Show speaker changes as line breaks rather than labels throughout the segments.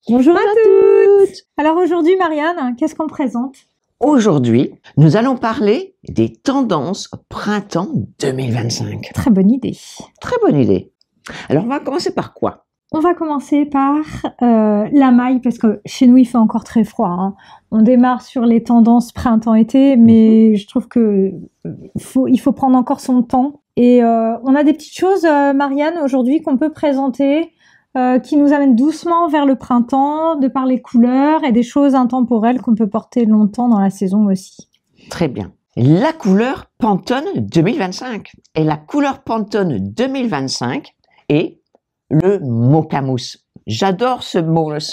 Bonjour à toutes. Alors aujourd'hui, Marianne, qu'est-ce qu'on présente?
Aujourd'hui, nous allons parler des tendances au printemps 2025.
Très bonne idée.
Très bonne idée. Alors, on va commencer par quoi?
On va commencer par la maille, parce que chez nous, il fait encore très froid. Hein. On démarre sur les tendances printemps-été, mais je trouve que il faut prendre encore son temps. Et on a des petites choses, Marianne, aujourd'hui, qu'on peut présenter, qui nous amènent doucement vers le printemps, de par les couleurs et des choses intemporelles qu'on peut porter longtemps dans la saison aussi.
Très bien. La couleur Pantone 2025. Et la couleur Pantone 2025 est le mocha mousse. J'adore ce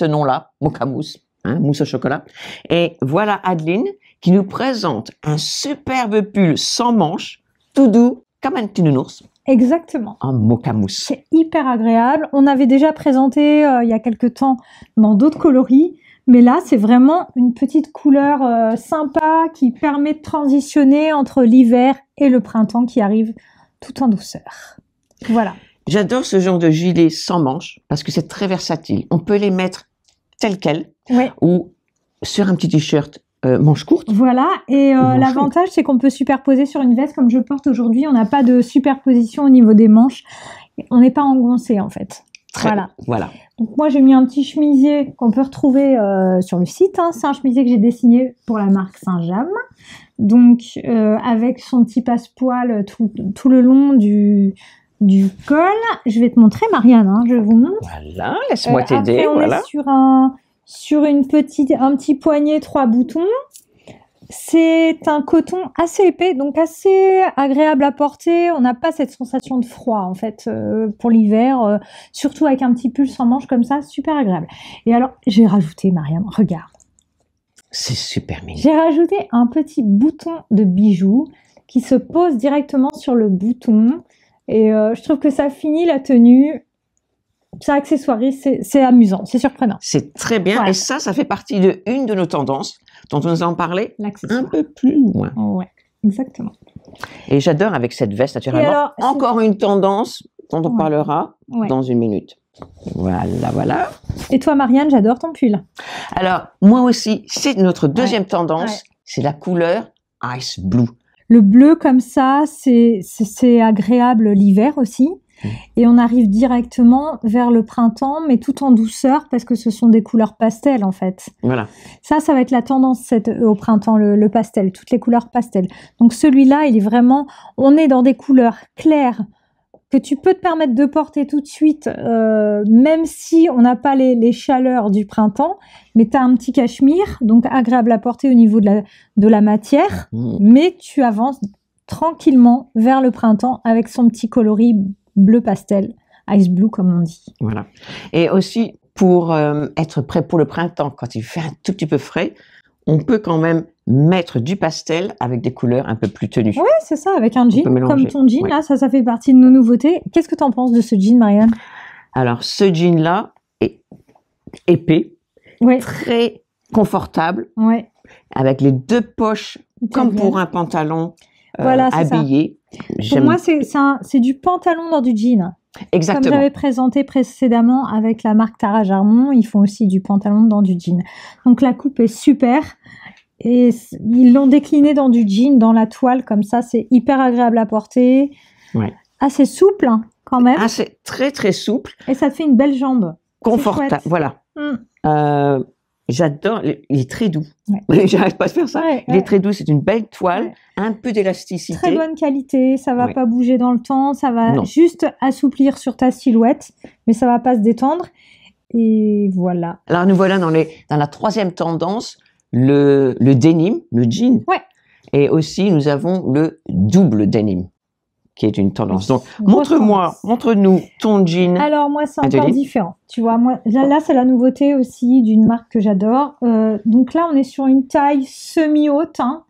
nom-là, mocha mousse, hein, mousse au chocolat. Et voilà Adeline qui nous présente un superbe pull sans manches, tout doux, comme un petit nounours.
Exactement.
En mocha mousse.
C'est hyper agréable. On avait déjà présenté il y a quelques temps dans d'autres coloris, mais là c'est vraiment une petite couleur sympa qui permet de transitionner entre l'hiver et le printemps qui arrive tout en douceur. Voilà.
J'adore ce genre de gilet sans manches parce que c'est très versatile. On peut les mettre tels quels ou sur un petit t-shirt manches courtes.
Voilà, et l'avantage c'est qu'on peut superposer sur une veste comme je porte aujourd'hui. On n'a pas de superposition au niveau des manches. On n'est pas engoncé en fait. Voilà. Donc moi j'ai mis un petit chemisier qu'on peut retrouver sur le site. Hein. C'est un chemisier que j'ai dessiné pour la marque Saint-James. Donc avec son petit passepoil tout le long du col. Je vais te montrer, Marianne, hein, je vous montre.
Voilà, laisse-moi t'aider.
On est sur un petit poignet 3 boutons. C'est un coton assez épais, donc assez agréable à porter. On n'a pas cette sensation de froid, en fait, pour l'hiver. Surtout avec un petit pull sans manches comme ça, super agréable. Et alors, j'ai rajouté, Marianne, regarde.
C'est super mignon.
J'ai rajouté un petit bouton de bijoux qui se pose directement sur le bouton. Et je trouve que ça finit la tenue, ça accessoirise, c'est amusant, c'est surprenant.
C'est très bien, et ça fait partie de une de nos tendances dont nous allons parler un peu plus loin.
Ouais, exactement.
Et j'adore avec cette veste, naturellement. Alors, encore une tendance dont on parlera dans une minute. Voilà.
Et toi, Marianne, j'adore ton pull.
Alors, moi aussi, c'est notre deuxième tendance, c'est la couleur Ice Blue.
Le bleu comme ça, c'est agréable l'hiver aussi. Et on arrive directement vers le printemps, mais tout en douceur, parce que ce sont des couleurs pastel en fait.
Voilà.
Ça va être la tendance au printemps, le pastel, toutes les couleurs pastel. Donc celui-là, il est vraiment, on est dans des couleurs claires, que tu peux te permettre de porter tout de suite, même si on n'a pas les chaleurs du printemps, mais tu as un petit cachemire, donc agréable à porter au niveau de la matière, mais tu avances tranquillement vers le printemps avec son petit coloris bleu pastel, ice blue comme on dit.
Voilà. Et aussi, pour être prêt pour le printemps, quand il fait un tout petit peu frais, on peut quand même mettre du pastel avec des couleurs un peu plus tenues.
Oui, c'est ça, avec un jean, comme ton jean, là, ça fait partie de nos nouveautés. Qu'est-ce que tu en penses de ce jean, Marianne?
Alors, ce jean-là est épais, très confortable, avec les deux poches, comme pour un pantalon habillé.
Pour moi, c'est du pantalon dans du jean.
Exactement.
Comme j'avais présenté précédemment avec la marque Tara Jarmon, ils font aussi du pantalon dans du jean. Donc la coupe est super et ils l'ont décliné dans du jean, dans la toile comme ça, c'est hyper agréable à porter. Assez souple hein, quand même.
C'est très très souple.
Et ça te fait une belle jambe.
Confortable, voilà. J'adore, il est très doux. J'arrive pas à faire ça. Il est très doux, c'est une belle toile, un peu d'élasticité.
Très bonne qualité, ça va pas bouger dans le temps, ça va juste assouplir sur ta silhouette, mais ça va pas se détendre. Et voilà.
Alors nous voilà dans la troisième tendance, le denim, le jean. Et aussi nous avons le double denim, qui est une tendance. Donc, montre-nous ton jean.
Alors, moi, c'est encore différent. Tu vois, moi, là c'est la nouveauté aussi d'une marque que j'adore. Donc là, on est sur une taille semi-haute, hein,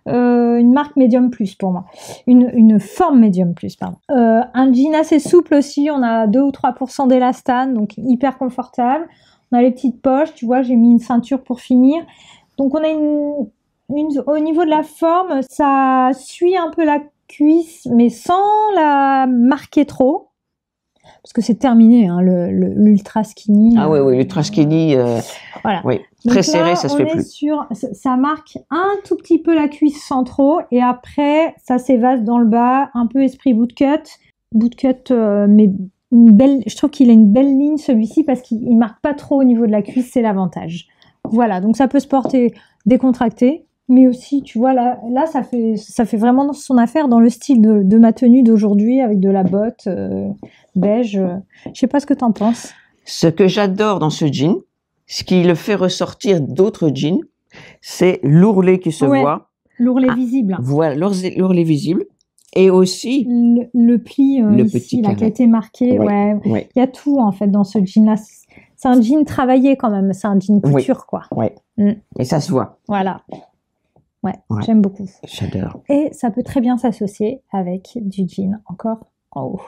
une marque médium plus pour moi. Une forme médium plus, pardon. Un jean assez souple aussi. On a 2 ou 3% d'élastane, donc hyper confortable. On a les petites poches. Tu vois, j'ai mis une ceinture pour finir. Donc, on a au niveau de la forme, ça suit un peu la cuisse, mais sans la marquer trop. parce que c'est terminé, hein, l'ultra skinny.
Ah oui, l'ultra skinny,
voilà.
oui,
Donc
très serré, ça se fait plus.
Ça marque un tout petit peu la cuisse sans trop, et après, ça s'évase dans le bas, un peu esprit bootcut. Bootcut, mais je trouve qu'il a une belle ligne celui-ci, parce qu'il marque pas trop au niveau de la cuisse, c'est l'avantage. Voilà, donc ça peut se porter décontracté, mais aussi, tu vois, là ça fait vraiment son affaire dans le style de ma tenue d'aujourd'hui, avec de la botte beige. Je sais pas ce que tu en penses.
Ce que j'adore dans ce jean, ce qui le fait ressortir d'autres jeans, c'est l'ourlet qui se voit.
L'ourlet visible.
Voilà, l'ourlet visible. Et aussi
le pli
le
ici,
petit
là, qui a été marqué. Ouais. Il y a tout, en fait, dans ce jean-là. C'est un jean travaillé, quand même. C'est un jean couture, quoi.
Ouais. Et ça se voit.
Voilà. Ouais, j'aime beaucoup.
J'adore.
Et ça peut très bien s'associer avec du jean encore en haut.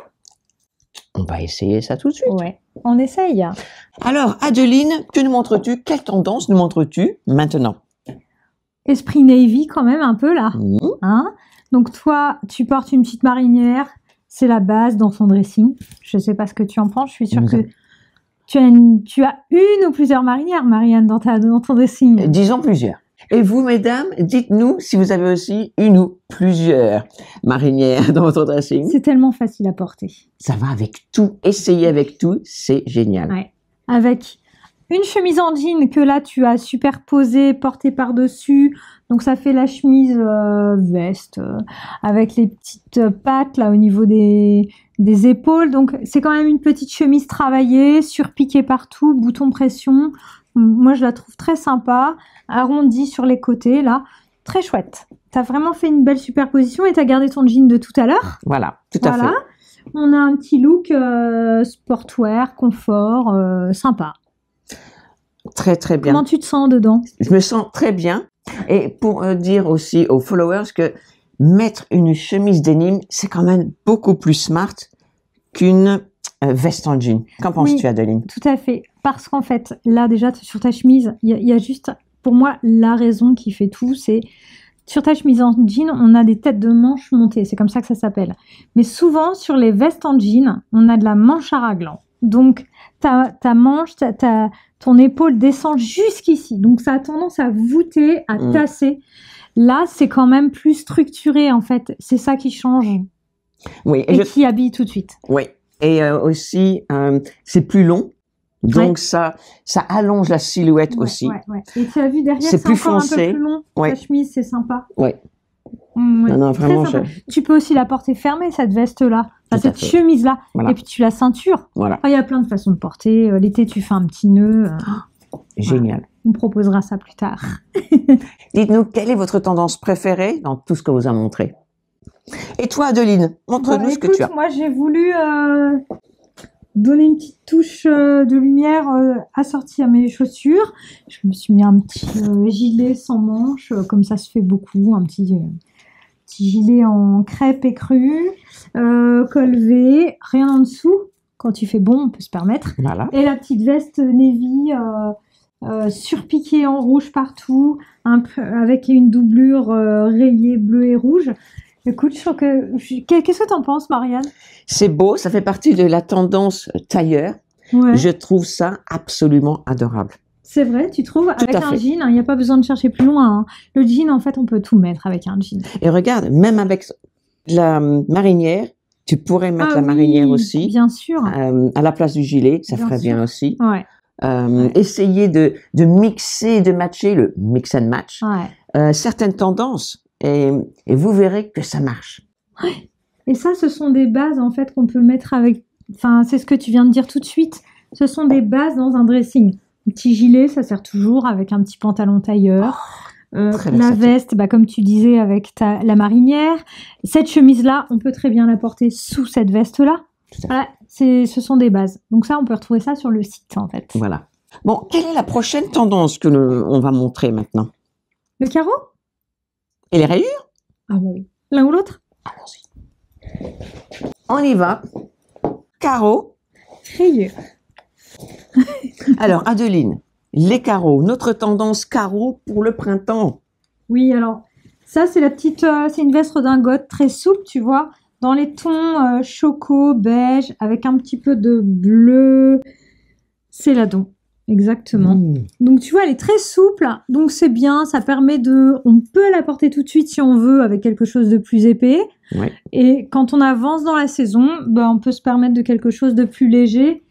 On va essayer ça tout de suite.
Ouais, on essaye.
Alors, Adeline, que nous montres-tu? Quelle tendance nous montres-tu maintenant?
Esprit navy quand même un peu là. Hein? Donc toi, tu portes une petite marinière. C'est la base dans son dressing. Je ne sais pas ce que tu en penses. Je suis sûre que tu as une ou plusieurs marinières, Marianne, dans ton dressing.
Disons plusieurs. Et vous, mesdames, dites-nous si vous avez aussi une ou plusieurs marinières dans votre dressing.
C'est tellement facile à porter.
Ça va avec tout. Essayez avec tout, c'est génial.
Ouais. Avec une chemise en jean que là, tu as superposée, portée par-dessus. Donc, ça fait la chemise veste avec les petites pattes là au niveau des épaules. Donc, c'est quand même une petite chemise travaillée, surpiquée partout, bouton pression. Moi, je la trouve très sympa, arrondie sur les côtés, là. Très chouette. Tu as vraiment fait une belle superposition et tu as gardé ton jean de tout à l'heure.
Voilà, tout à fait.
On a un petit look sportwear, confort, sympa.
Très, très bien.
Comment tu te sens dedans?
Je me sens très bien. Et pour dire aussi aux followers que mettre une chemise denim, c'est quand même beaucoup plus smart qu'une veste en jean. Qu'en penses-tu, Adeline?
Tout à fait. Parce qu'en fait, là, déjà, sur ta chemise, il y a juste, pour moi, la raison qui fait tout, c'est sur ta chemise en jean, on a des têtes de manches montées. C'est comme ça que ça s'appelle. Mais souvent, sur les vestes en jean, on a de la manche à raglan. Donc, ta manche, ton épaule descend jusqu'ici. Donc, ça a tendance à voûter, à tasser. Là, c'est quand même plus structuré, en fait. C'est ça qui change.
Oui.
Et qui habille tout de suite.
Oui. Et aussi, c'est plus long. Donc, ça allonge la silhouette aussi.
Et tu as vu derrière,
c'est plus
encore
foncé.
Un peu plus long. La chemise, c'est sympa.
Oui. Non, vraiment.
Tu peux aussi la porter fermée, cette veste-là. Cette chemise-là.
Voilà.
Et puis, tu la ceintures.
Voilà.
Il y a plein de façons de porter. L'été, tu fais un petit nœud.
Génial.
Voilà. On proposera ça plus tard.
Dites-nous, quelle est votre tendance préférée dans tout ce que vous a montré? Et toi, Adeline, montre-nous ce que tu as.
Moi, j'ai voulu donner une petite touche de lumière assortie à mes chaussures. Je me suis mis un petit gilet sans manches, comme ça se fait beaucoup, un petit gilet en crêpe écrue, col V, rien en dessous. Quand il fait bon, on peut se permettre.
Voilà.
Et la petite veste navy surpiquée en rouge partout, avec une doublure rayée bleu et rouge. Écoute, qu'est-ce que tu en penses, Marianne?
C'est beau, ça fait partie de la tendance tailleur.
Ouais.
Je trouve ça absolument adorable.
C'est vrai, tu trouves? Avec un jean, il n'y a pas besoin de chercher plus loin. Hein. Le jean, en fait, on peut tout mettre avec un jean.
Et regarde, même avec la marinière, tu pourrais mettre la marinière aussi.
Bien sûr.
À la place du gilet, ça ferait bien aussi.
Ouais.
Essayer de mixer, de matcher, le mix and match.
Ouais.
Certaines tendances. Et vous verrez que ça marche.
Ouais. Et ça, ce sont des bases, en fait, qu'on peut mettre avec... Enfin, c'est ce que tu viens de dire tout de suite. Ce sont des bases dans un dressing. Un petit gilet, ça sert toujours avec un petit pantalon tailleur. La veste, comme tu disais, avec la marinière. Cette chemise-là, on peut très bien la porter sous cette veste-là. Voilà, ce sont des bases. Donc ça, on peut retrouver ça sur le site, en fait.
Voilà. Bon, quelle est la prochaine tendance que on va montrer maintenant?
Le carreau?
Et les rayures?
Ah bah oui. L'un ou l'autre?
Allons-y. On y va. Carreaux.
Rayures.
Alors, Adeline, les carreaux, notre tendance carreaux pour le printemps.
Oui, alors, ça, c'est la petite, c'est une veste redingote très souple, tu vois. dans les tons choco, beige, avec un petit peu de bleu. Céladon, exactement. Donc tu vois, elle est très souple, donc c'est bien, ça permet de... On peut la porter tout de suite si on veut, avec quelque chose de plus épais.
Ouais.
Et quand on avance dans la saison, ben, on peut se permettre de quelque chose de plus léger.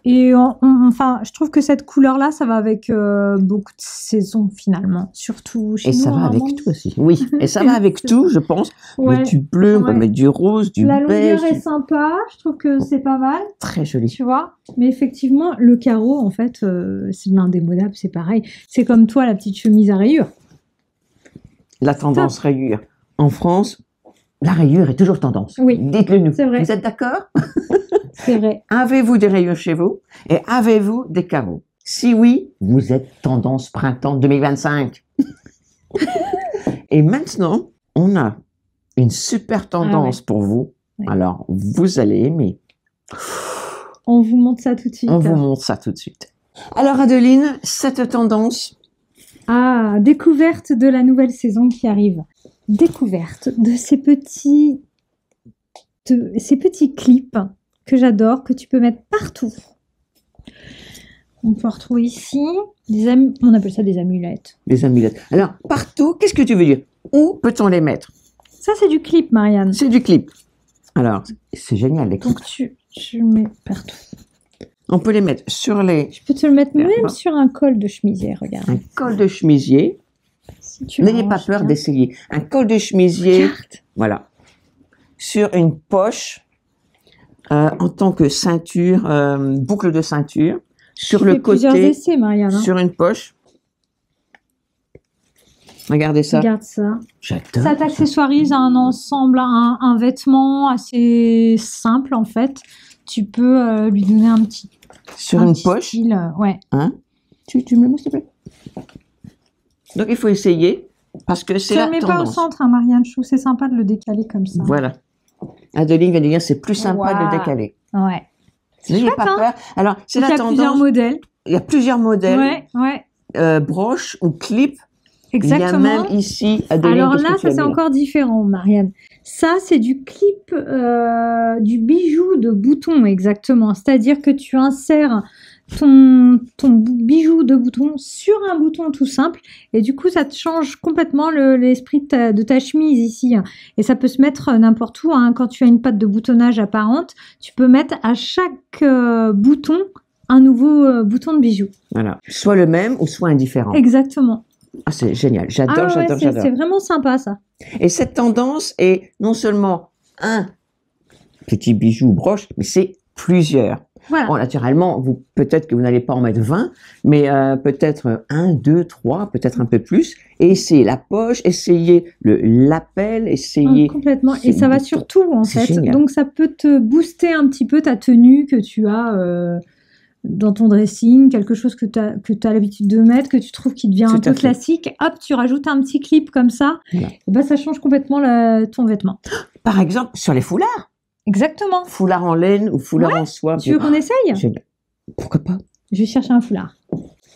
Et enfin, je trouve que cette couleur-là, ça va avec beaucoup de saisons finalement, surtout chez
Et
nous.
ça va avec tout aussi. Oui, et ça va avec tout, je pense.
Ouais.
Mettre du bleu, on peut mettre du rose, du
La
beige.
longueur est sympa, je trouve que c'est pas mal.
Très joli.
Tu vois, mais effectivement, le carreau, en fait, c'est de l'indémodable, c'est pareil. C'est comme toi, la petite chemise à rayures.
La tendance rayure. En France, la rayure est toujours tendance.
Oui.
Dites-le nous.
C'est vrai.
Vous êtes d'accord?
C'est vrai.
Avez-vous des rayures chez vous? Et avez-vous des carreaux? Si oui, vous êtes tendance printemps 2025. Et maintenant, on a une super tendance pour vous.
Ouais.
Alors, vous allez aimer.
On vous montre ça tout de suite.
On vous montre ça tout de suite. Alors, Adeline, cette tendance...
Ah, découverte de la nouvelle saison qui arrive. Découverte de ces petits clips que j'adore, que tu peux mettre partout. On peut retrouver ici, on appelle ça des amulettes.
Des amulettes. Alors, partout, qu'est-ce que tu veux dire? Où peut-on les mettre?
Ça, c'est du clip, Marianne.
C'est du clip. Alors, c'est génial, les clips.
Donc, tu le mets partout.
On peut les mettre sur les...
Je peux te le mettre même sur un col de chemisier, regarde.
Un col de chemisier.
Si tu
N'ayez pas peur d'essayer. Un col de chemisier,
Regarde.
voilà, sur une poche, en tant que ceinture, boucle de ceinture, sur
Tu
le
fais plusieurs
côté,
essais, Marianne, hein.
sur une poche. Regardez ça.
Regarde ça.
J'adore.
Ça t'accessoirise à un ensemble, un vêtement assez simple, en fait. Tu peux lui donner un petit...
Sur une poche.
Style, ouais.
Hein? Tu me le mets, s'il te plaît? Donc, il faut essayer, parce que c'est la
Je ne le mets
tendance.
pas au centre, hein, Marianne. Je trouve que c'est sympa de le décaler comme ça.
Voilà. Adeline vient de dire, c'est plus sympa de le
Wow.
décaler.
Ouais.
N'ayez
chouette,
pas
hein.
peur. Alors, c'est
Donc,
la
il y a plusieurs
tendance.
modèles.
Il y a plusieurs modèles.
Ouais, ouais.
Broche ou clip.
Exactement.
Il y a même ici, Adeline,
Alors
qu'est-ce
là,
que tu
ça
as
c'est
mis là?
encore différent, Marianne. Ça, c'est du clip, du bijou de bouton, exactement. C'est-à-dire que tu insères ton bijou de bouton sur un bouton tout simple, et du coup, ça te change complètement l'esprit de ta chemise ici. Et ça peut se mettre n'importe où, hein. Quand tu as une patte de boutonnage apparente, tu peux mettre à chaque bouton un nouveau bouton de bijou.
Voilà. Soit le même ou soit indifférent.
Exactement.
Ah, c'est génial. J'adore,
Ah ouais,
j'adore,
c'est
j'adore.
vraiment sympa, ça.
Et cette tendance est non seulement un petit bijou ou broche, mais c'est plusieurs.
Voilà.
Bon, naturellement, peut-être que vous n'allez pas en mettre 20, mais peut-être 1, 2, 3, peut-être un peu plus. Et essayez la poche, essayez le lapel, essayez...
Complètement.
c'est
Et ça va
bon.
sur tout, en
C'est
fait.
génial.
Donc, ça peut te booster un petit peu ta tenue que tu as dans ton dressing, quelque chose que tu as l'habitude de mettre, que tu trouves qui devient un
Tout à
peu
fait.
classique. Hop, tu rajoutes un petit clip comme ça.
Voilà.
Et ben, ça change complètement ton vêtement.
Par exemple, sur les foulards.
Exactement.
Foulard en laine ou foulard en soie.
Tu veux qu'on essaye?
Génial. Pourquoi pas?
Je vais chercher un foulard.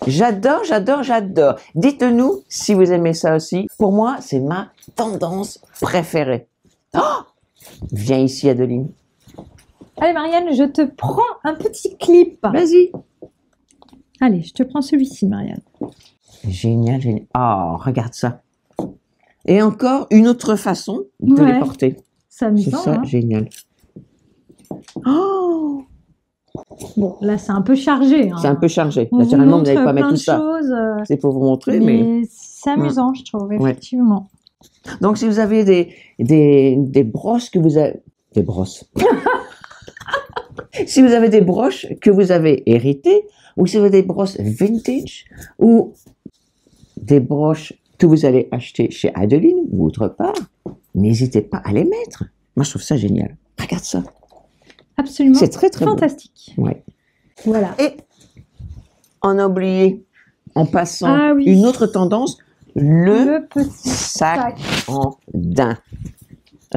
J'adore, j'adore, j'adore. Dites-nous si vous aimez ça aussi. Pour moi, c'est ma tendance préférée. Oh! Viens ici, Adeline.
Allez, Marianne, je te prends un petit clip.
Vas-y.
Allez, je te prends celui-ci, Marianne.
Génial, génial. Oh, regarde ça. Et encore une autre façon de
Ouais.
les porter.
C'est
C'est
amusant,
ça,
hein.
génial. Oh!
Bon, là, c'est un peu chargé, hein.
C'est un peu chargé.
On
Naturellement, vous
montre
n'allez pas mettre
plein
tout
de
ça.
choses,
C'est pour vous montrer, mais...
mais c'est amusant, je trouve,
Ouais.
effectivement.
Donc, si vous avez des brosses que vous avez... Des brosses. Si vous avez des broches que vous avez héritées, ou si vous avez des brosses vintage, ou des broches que vous allez acheter chez Adeline ou autre part, n'hésitez pas à les mettre. Moi, je trouve ça génial. Regarde ça.
Absolument
C'est très, très beau.
fantastique.
Ouais.
Voilà.
Et on a oublié, en passant,
Ah oui.
une autre tendance, le
petit
sac en daim.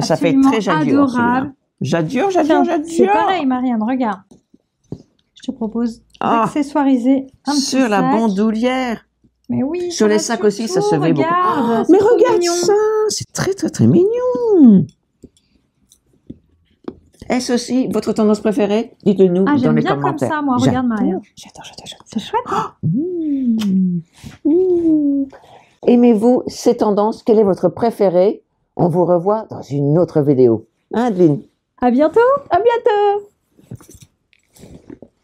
Ça fait
Absolument
très Jadior,
adorable.
celui-là. Jadior,
Tiens,
Jadior.
c'est pareil, Marianne, regarde. Je te propose
Ah,
d'accessoiriser un petit
sur la
sac.
bandoulière.
Mais oui,
Sur
ça
les
va
sacs
sur
aussi, ça
tout,
se fait beaucoup.
regarde,
Ah,
c'est
mais
trop
regarde
mignon.
ça, c'est très très très mignon. Est-ce aussi votre tendance préférée? Dites-le nous
Ah,
dans
j'aime
les
bien
commentaires.
comme ça, moi. Regarde, Maria.
J'adore.
C'est chouette, hein?
Aimez-vous ces tendances? Quelle est votre préférée? On vous revoit dans une autre vidéo. Hein, Adeline?
À bientôt!
À bientôt!